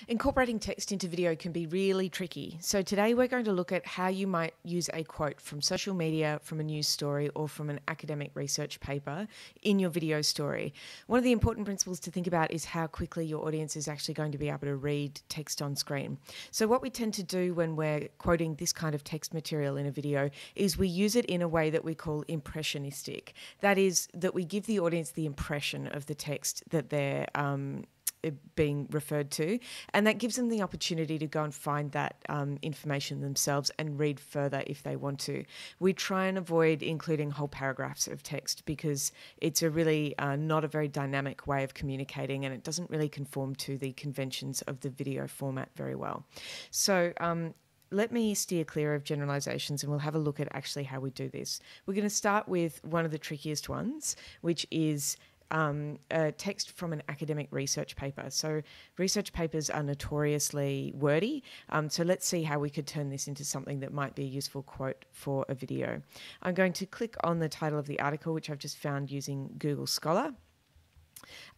Incorporating text into video can be really tricky. So today we're going to look at how you might use a quote from social media, from a news story, or from an academic research paper in your video story. One of the important principles to think about is how quickly your audience is actually going to be able to read text on screen. So what we tend to do when we're quoting this kind of text material in a video is we use it in a way that we call impressionistic. That is, that we give the audience the impression of the text that they're being referred to, and that gives them the opportunity to go and find that information themselves and read further if they want to. We try and avoid including whole paragraphs of text because it's a really not a very dynamic way of communicating, and it doesn't really conform to the conventions of the video format very well. So let me steer clear of generalizations and we'll have a look at actually how we do this. We're going to start with one of the trickiest ones, which is a text from an academic research paper. So research papers are notoriously wordy. So let's see how we could turn this into something that might be a useful quote for a video. I'm going to click on the title of the article, which I've just found using Google Scholar.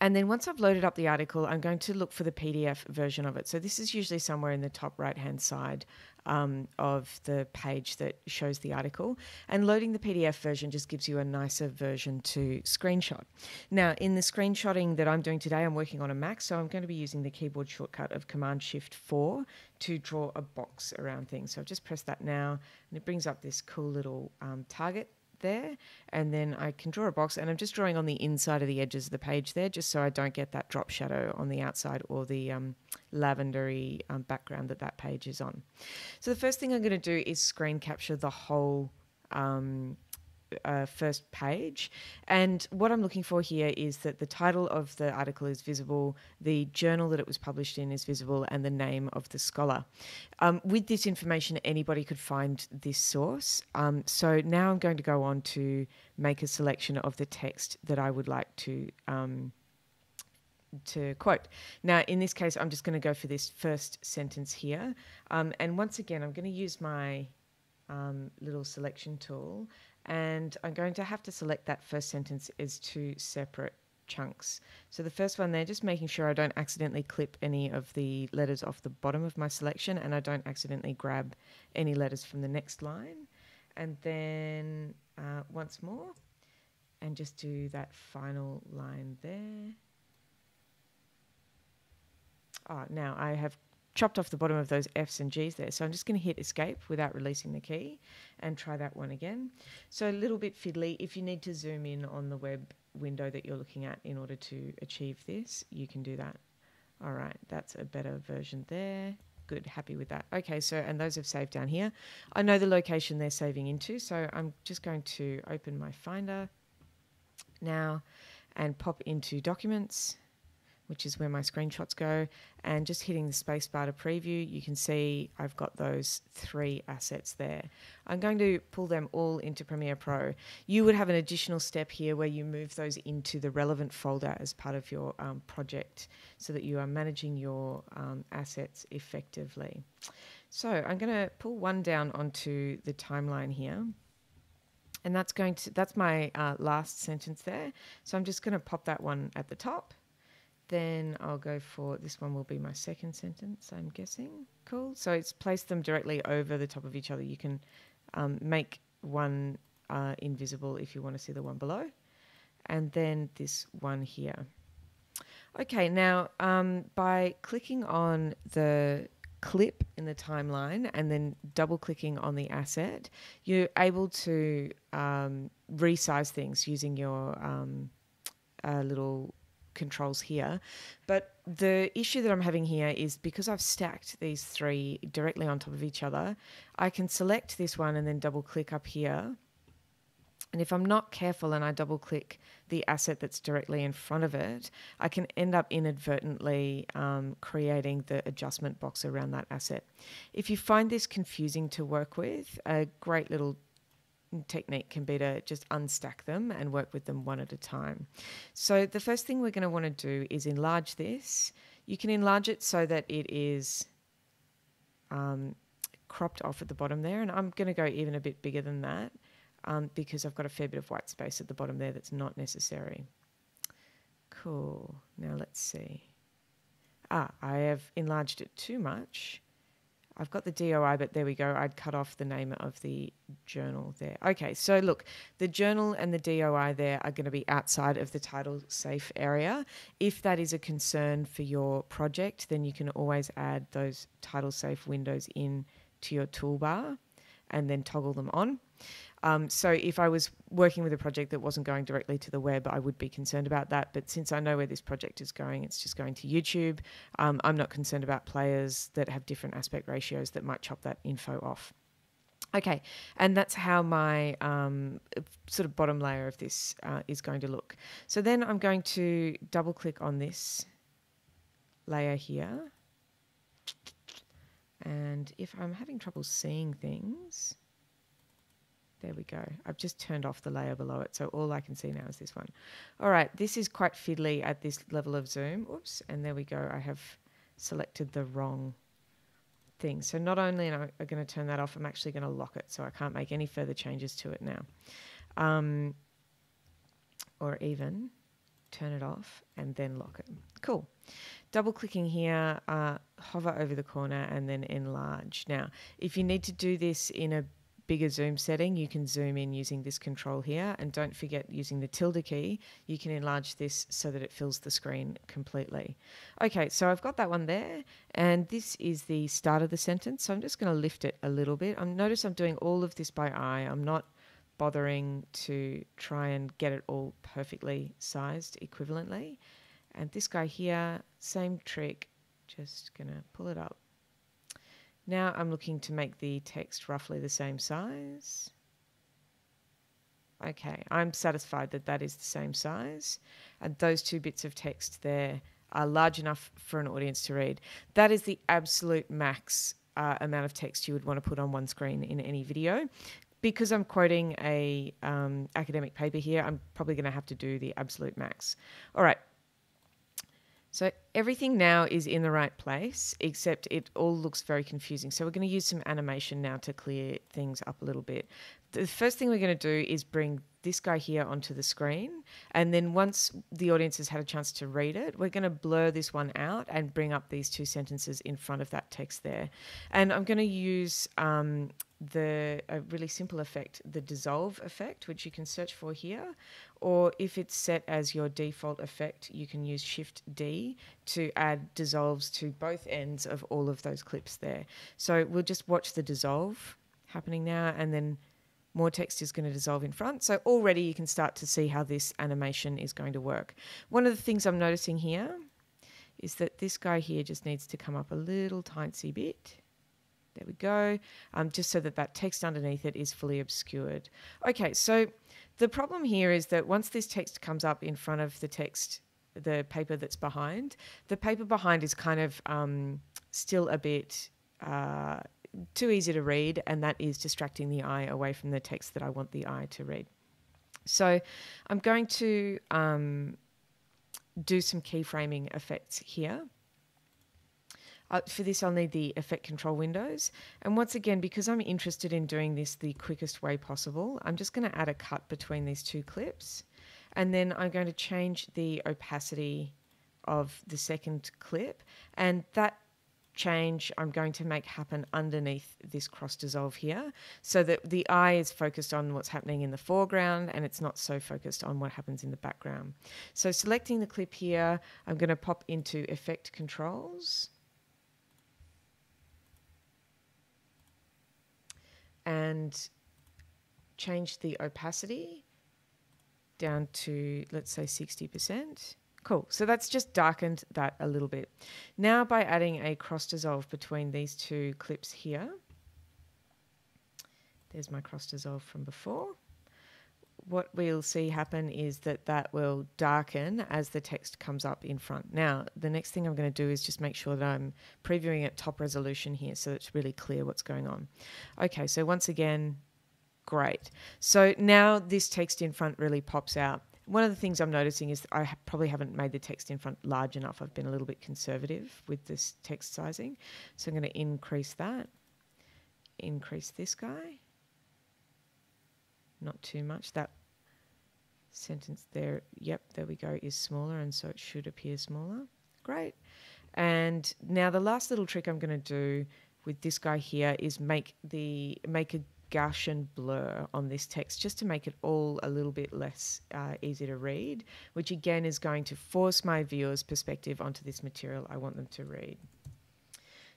And then once I've loaded up the article, I'm going to look for the PDF version of it. So this is usually somewhere in the top right-hand side of the page that shows the article. And loading the PDF version just gives you a nicer version to screenshot. Now, in the screenshotting that I'm doing today, I'm working on a Mac, so I'm going to be using the keyboard shortcut of Command-Shift-4 to draw a box around things. So I've just pressed that now, and it brings up this cool little target there, and then I can draw a box, and I'm just drawing on the inside of the edges of the page there just so I don't get that drop shadow on the outside or the lavendery background that page is on. So the first thing I'm going to do is screen capture the whole first page, and what I'm looking for here is that the title of the article is visible, the journal that it was published in is visible, and the name of the scholar. With this information, anybody could find this source. So now I'm going to go on to make a selection of the text that I would like to quote. Now, in this case, I'm just going to go for this first sentence here, and once again, I'm going to use my little selection tool, and I'm going to have to select that first sentence as two separate chunks. So the first one there, just making sure I don't accidentally clip any of the letters off the bottom of my selection, and I don't accidentally grab any letters from the next line. And then once more, and just do that final line there. Now I have chopped off the bottom of those F's and G's there. So I'm just going to hit escape without releasing the key and try that one again. So a little bit fiddly. If you need to zoom in on the web window that you're looking at in order to achieve this, you can do that. All right, that's a better version there. Good, happy with that. Okay, so, and those have saved down here. I know the location they're saving into, so I'm just going to open my Finder now and pop into Documents, which is where my screenshots go, and just hitting the spacebar to preview, you can see I've got those three assets there. I'm going to pull them all into Premiere Pro. You would have an additional step here where you move those into the relevant folder as part of your project so that you are managing your assets effectively. So I'm going to pull one down onto the timeline here. And that's my last sentence there. So I'm just going to pop that one at the top. Then I'll go for, this one will be my second sentence, I'm guessing. Cool. So it's placed them directly over the top of each other. You can make one invisible if you want to see the one below. And then this one here. Okay, now by clicking on the clip in the timeline and then double clicking on the asset, you're able to resize things using your little controls here. But the issue that I'm having here is because I've stacked these three directly on top of each other, I can select this one and then double click up here. And if I'm not careful and I double click the asset that's directly in front of it, I can end up inadvertently creating the adjustment box around that asset. If you find this confusing to work with, a great little technique can be to just unstack them and work with them one at a time. So the first thing we're going to want to do is enlarge this. You can enlarge it so that it is cropped off at the bottom there, and I'm going to go even a bit bigger than that because I've got a fair bit of white space at the bottom there that's not necessary. Cool. Now let's see. I have enlarged it too much. I've got the DOI, but there we go. I'd cut off the name of the journal there. Okay, so look, the journal and the DOI there are going to be outside of the title safe area. If that is a concern for your project, then you can always add those title safe windows in to your toolbar and then toggle them on. So if I was working with a project that wasn't going directly to the web, I would be concerned about that. But since I know where this project is going, it's just going to YouTube. I'm not concerned about players that have different aspect ratios that might chop that info off. Okay, and that's how my sort of bottom layer of this is going to look. So then I'm going to double click on this layer here. And if I'm having trouble seeing things, there we go. I've just turned off the layer below it, so all I can see now is this one. All right, this is quite fiddly at this level of zoom. Oops, and there we go. I have selected the wrong thing. So not only am I going to turn that off, I'm actually going to lock it, so I can't make any further changes to it now. Or even turn it off and then lock it. Cool. Double clicking here, hover over the corner and then enlarge. Now, if you need to do this in a bigger zoom setting, you can zoom in using this control here, and don't forget using the tilde key, you can enlarge this so that it fills the screen completely. Okay, so I've got that one there, and this is the start of the sentence, so I'm just going to lift it a little bit. Notice I'm doing all of this by eye. I'm not bothering to try and get it all perfectly sized equivalently. And this guy here, same trick, just going to pull it up. Now I'm looking to make the text roughly the same size. Okay, I'm satisfied that that is the same size. And those two bits of text there are large enough for an audience to read. That is the absolute max amount of text you would want to put on one screen in any video. Because I'm quoting a academic paper here, I'm probably going to have to do the absolute max. All right. So everything now is in the right place, except it all looks very confusing. So we're going to use some animation now to clear things up a little bit. The first thing we're going to do is bring this guy here onto the screen. And then once the audience has had a chance to read it, we're going to blur this one out and bring up these two sentences in front of that text there. And I'm going to use a really simple effect, the dissolve effect, which you can search for here. Or if it's set as your default effect, you can use Shift D to add dissolves to both ends of all of those clips there. So we'll just watch the dissolve happening now, and then more text is going to dissolve in front. So already you can start to see how this animation is going to work. One of the things I'm noticing here is that this guy here just needs to come up a little tiny bit. There we go, just so that that text underneath it is fully obscured. Okay, so the problem here is that once this text comes up in front of the text, the paper that's behind, the paper behind is kind of still a bit too easy to read, and that is distracting the eye away from the text that I want the eye to read. So I'm going to do some keyframing effects here. For this, I'll need the effect control windows. And once again, because I'm interested in doing this the quickest way possible, I'm just going to add a cut between these two clips. And then I'm going to change the opacity of the second clip. And that change I'm going to make happen underneath this cross dissolve here, so that the eye is focused on what's happening in the foreground and it's not so focused on what happens in the background. So selecting the clip here, I'm going to pop into effect controls. And change the opacity down to, let's say, 60%. Cool. So that's just darkened that a little bit. Now by adding a cross dissolve between these two clips here, there's my cross dissolve from before. What we'll see happen is that that will darken as the text comes up in front. Now, the next thing I'm going to do is just make sure that I'm previewing at top resolution here so it's really clear what's going on. Okay, so once again, great. So now this text in front really pops out. One of the things I'm noticing is that I probably haven't made the text in front large enough. I've been a little bit conservative with this text sizing. So I'm going to increase that. Increase this guy. Not too much. That sentence there, yep, there we go, is smaller, and so it should appear smaller. Great. And now the last little trick I'm going to do with this guy here is make a gush and blur on this text, just to make it all a little bit less easy to read, which again is going to force my viewer's perspective onto this material I want them to read.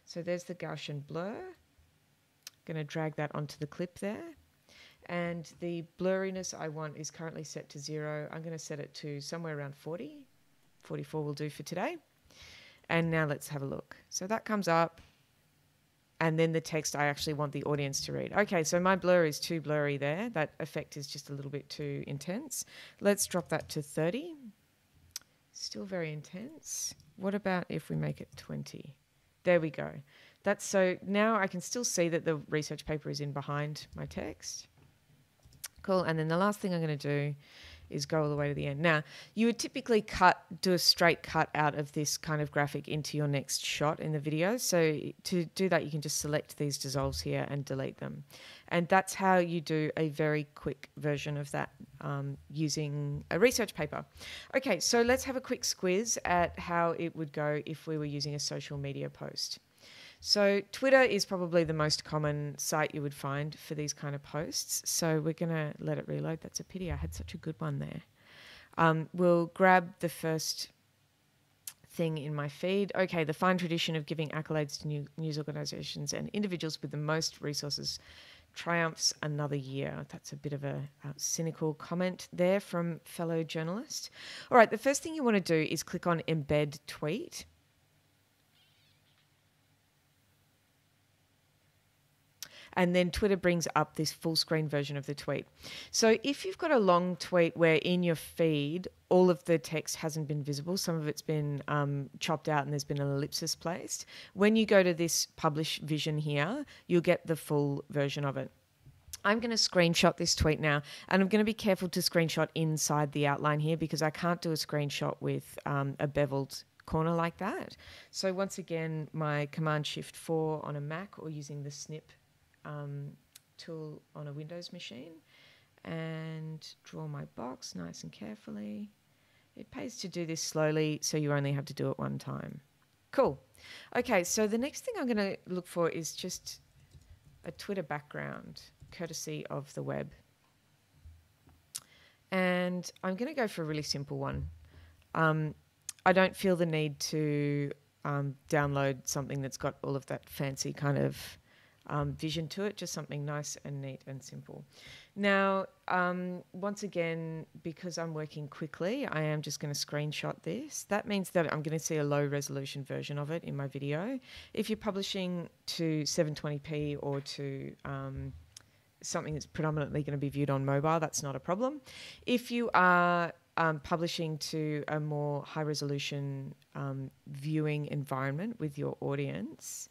So there's the gush and blur. Going to drag that onto the clip there. And the blurriness I want is currently set to 0. I'm going to set it to somewhere around 40. 44 will do for today. And now let's have a look. So that comes up. And then the text I actually want the audience to read. Okay, so my blur is too blurry there. That effect is just a little bit too intense. Let's drop that to 30. Still very intense. What about if we make it 20? There we go. That's so now I can still see that the research paper is in behind my text. Cool. And then the last thing I'm going to do is go all the way to the end. Now, you would typically do a straight cut out of this kind of graphic into your next shot in the video. So to do that, you can just select these dissolves here and delete them. And that's how you do a very quick version of that using a research paper. Okay, so let's have a quick squiz at how it would go if we were using a social media post. So Twitter is probably the most common site you would find for these kind of posts. So we're going to let it reload. That's a pity. I had such a good one there. We'll grab the first thing in my feed. Okay, the fine tradition of giving accolades to news organisations and individuals with the most resources triumphs another year. That's a bit of a cynical comment there from fellow journalist. All right, the first thing you want to do is click on Embed Tweet. And then Twitter brings up this full screen version of the tweet. So if you've got a long tweet where in your feed all of the text hasn't been visible, some of it's been chopped out and there's been an ellipsis placed, when you go to this publish vision here, you'll get the full version of it. I'm going to screenshot this tweet now, and I'm going to be careful to screenshot inside the outline here because I can't do a screenshot with a beveled corner like that. So once again, my Command-Shift-4 on a Mac or using the snip tool on a Windows machine, and draw my box nice and carefully. It pays to do this slowly, so you only have to do it one time. Cool. Okay, so the next thing I'm going to look for is just a Twitter background, courtesy of the web. And I'm going to go for a really simple one. I don't feel the need to download something that's got all of that fancy kind of vision to it, just something nice and neat and simple. Now, once again, because I'm working quickly, I am just going to screenshot this. That means that I'm going to see a low resolution version of it in my video. If you're publishing to 720p or to something that's predominantly going to be viewed on mobile, that's not a problem. If you are publishing to a more high resolution viewing environment with your audience,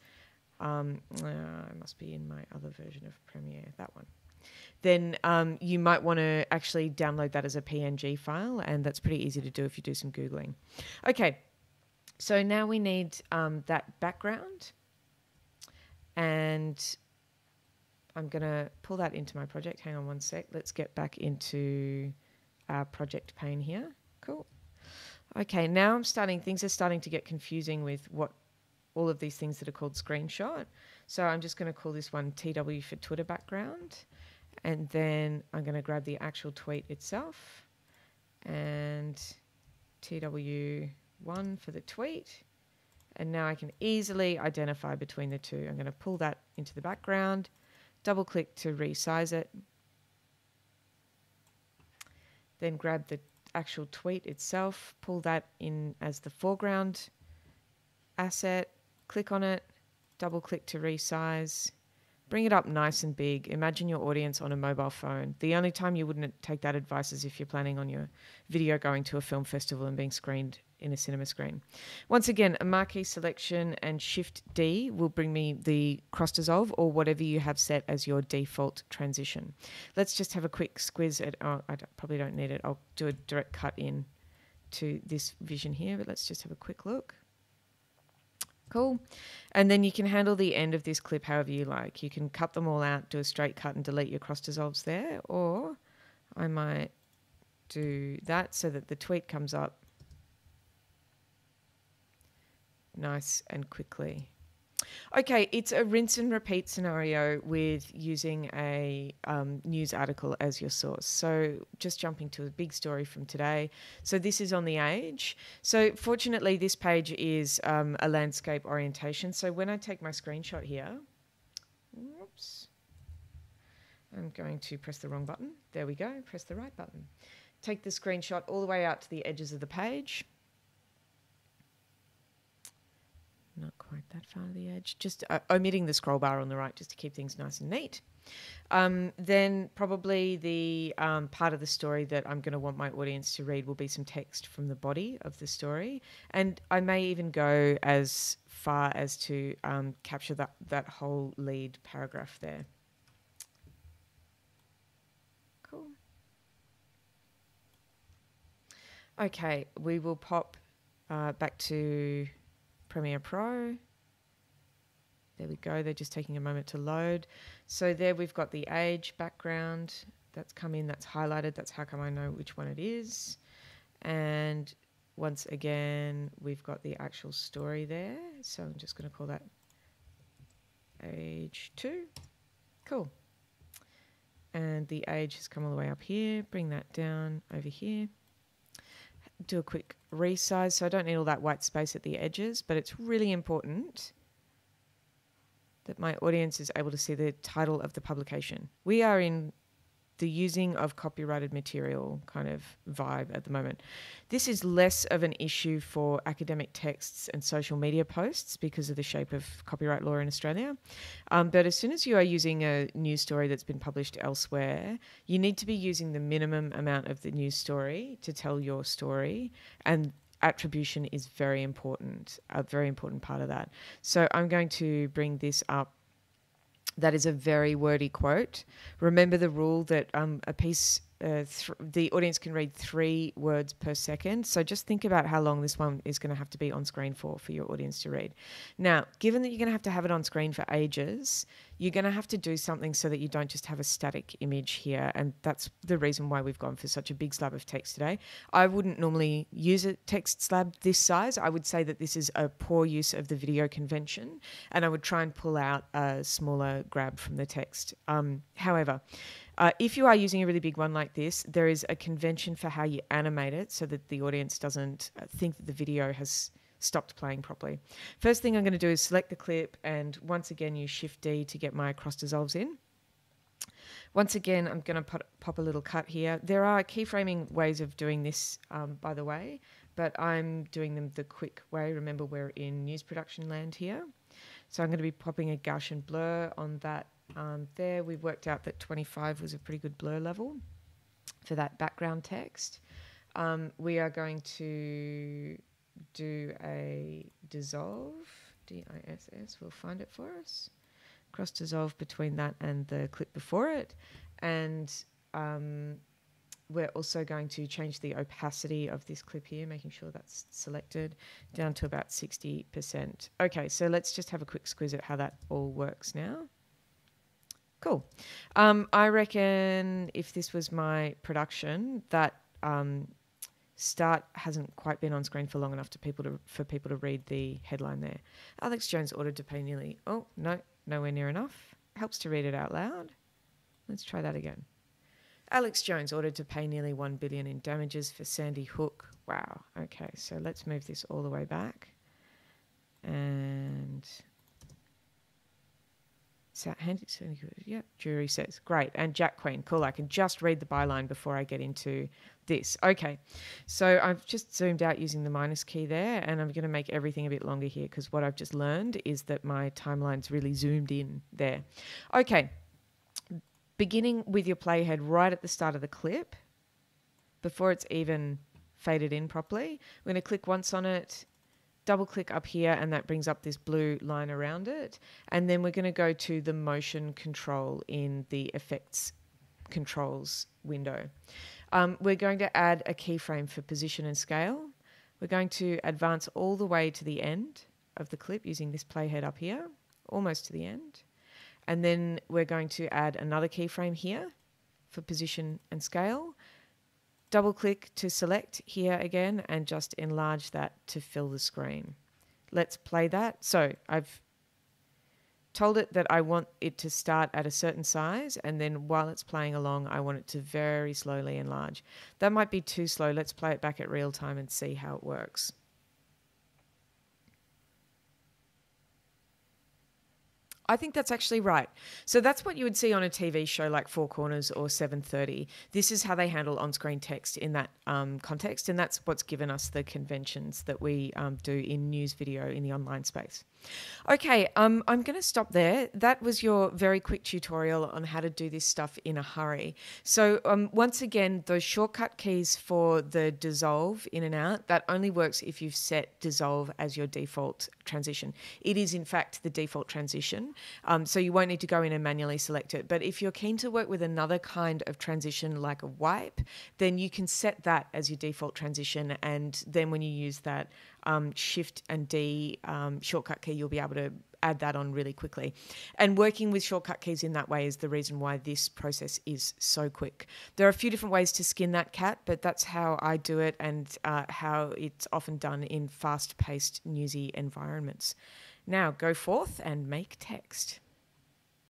I must be in my other version of Premiere, that one. Then you might want to actually download that as a PNG file, and that's pretty easy to do if you do some Googling. Okay, so now we need that background, and I'm going to pull that into my project. Hang on one sec. Let's get back into our project pane here. Cool. Okay, now things are starting to get confusing with what all of these things that are called screenshot. So I'm just going to call this one TW for Twitter background. And then I'm going to grab the actual tweet itself and TW1 for the tweet. And now I can easily identify between the two. I'm going to pull that into the background, double click to resize it, then grab the actual tweet itself, pull that in as the foreground asset, click on it, double click to resize, bring it up nice and big. Imagine your audience on a mobile phone. The only time you wouldn't take that advice is if you're planning on your video going to a film festival and being screened in a cinema screen. Once again, a marquee selection and Shift-D will bring me the cross dissolve or whatever you have set as your default transition. Let's just have a quick squiz at, probably don't need it. I'll do a direct cut in to this vision here, but let's just have a quick look. Cool. And then you can handle the end of this clip however you like. You can cut them all out, do a straight cut and delete your cross dissolves there, or I might do that so that the tweet comes up nice and quickly. Okay, it's a rinse and repeat scenario with using a news article as your source. So just jumping to a big story from today. So this is on The Age. So fortunately, this page is a landscape orientation. So when I take my screenshot here, whoops, I'm going to press the wrong button. There we go, press the right button. Take the screenshot all the way out to the edges of the page. Not quite that far to the edge. Just omitting the scroll bar on the right just to keep things nice and neat. Then probably the part of the story that I'm going to want my audience to read will be some text from the body of the story. And I may even go as far as to capture that whole lead paragraph there. Cool. Okay, we will pop back to Premiere Pro. There we go. They're just taking a moment to load. So there we've got the age background. That's come in. That's highlighted. That's how come I know which one it is. And once again, we've got the actual story there. So I'm just going to call that age 2. Cool. And the age has come all the way up here. Bring that down over here. Do a quick resize. So I don't need all that white space at the edges, but it's really important that my audience is able to see the title of the publication. We are in the using of copyrighted material kind of vibe at the moment. This is less of an issue for academic texts and social media posts because of the shape of copyright law in Australia. But as soon as you are using a news story that's been published elsewhere, you need to be using the minimum amount of the news story to tell your story, and attribution is very important, a very important part of that. So I'm going to bring this up. That is a very wordy quote. Remember the rule that a piece, the audience can read 3 words per second. So just think about how long this one is going to have to be on screen for your audience to read. Now, given that you're going to have it on screen for ages, you're going to have to do something so that you don't just have a static image here. And that's the reason why we've gone for such a big slab of text today. I wouldn't normally use a text slab this size. I would say that this is a poor use of the video convention, and I would try and pull out a smaller grab from the text. However, if you are using a really big one like this, there is a convention for how you animate it so that the audience doesn't think that the video has stopped playing properly. First thing I'm going to do is select the clip, and once again use Shift-D to get my cross dissolves in. Once again, I'm going to pop a little cut here. There are keyframing ways of doing this, by the way, but I'm doing them the quick way. Remember, we're in news production land here. So I'm going to be popping a Gush and Blur on that there. We've worked out that 25 was a pretty good blur level for that background text. We are going to do a dissolve, D-I-S-S, we'll find it for us. Cross dissolve between that and the clip before it. And we're also going to change the opacity of this clip here, making sure that's selected, down to about 60%. Okay, so let's just have a quick squiz at how that all works now. Cool. I reckon if this was my production, that start hasn't quite been on screen for long enough for people to read the headline there. Alex Jones ordered to pay nearly... Oh, no, nowhere near enough. Helps to read it out loud. Let's try that again. Alex Jones ordered to pay nearly $1 billion in damages for Sandy Hook. Wow. Okay, so let's move this all the way back. And... Yep, jury says. Great. And Jack Queen. Cool. I can just read the byline before I get into this. Okay. So I've just zoomed out using the minus key there, and I'm going to make everything a bit longer here because what I've just learned is that my timeline's really zoomed in there. Okay. Beginning with your playhead right at the start of the clip, before it's even faded in properly, we're going to click once on it, double click up here, and that brings up this blue line around it. And then we're going to go to the motion control in the effects controls window. We're going to add a keyframe for position and scale. We're going to advance all the way to the end of the clip using this playhead up here, almost to the end. And then we're going to add another keyframe here for position and scale. Double click to select here again and just enlarge that to fill the screen. Let's play that. So I've told it that I want it to start at a certain size, and then while it's playing along, I want it to very slowly enlarge. That might be too slow. Let's play it back at real time and see how it works. I think that's actually right. So that's what you would see on a TV show like Four Corners or 7:30. This is how they handle on-screen text in that context, and that's what's given us the conventions that we do in news video in the online space. Okay, I'm going to stop there. That was your very quick tutorial on how to do this stuff in a hurry. So once again, those shortcut keys for the dissolve in and out, that only works if you've set dissolve as your default transition. It is in fact the default transition, so you won't need to go in and manually select it. But if you're keen to work with another kind of transition like a wipe, then you can set that as your default transition, and then when you use that Shift and D shortcut key, you'll be able to add that on really quickly. And working with shortcut keys in that way is the reason why this process is so quick. There are a few different ways to skin that cat, but that's how I do it, and how it's often done in fast-paced, newsy environments. Now go forth and make text.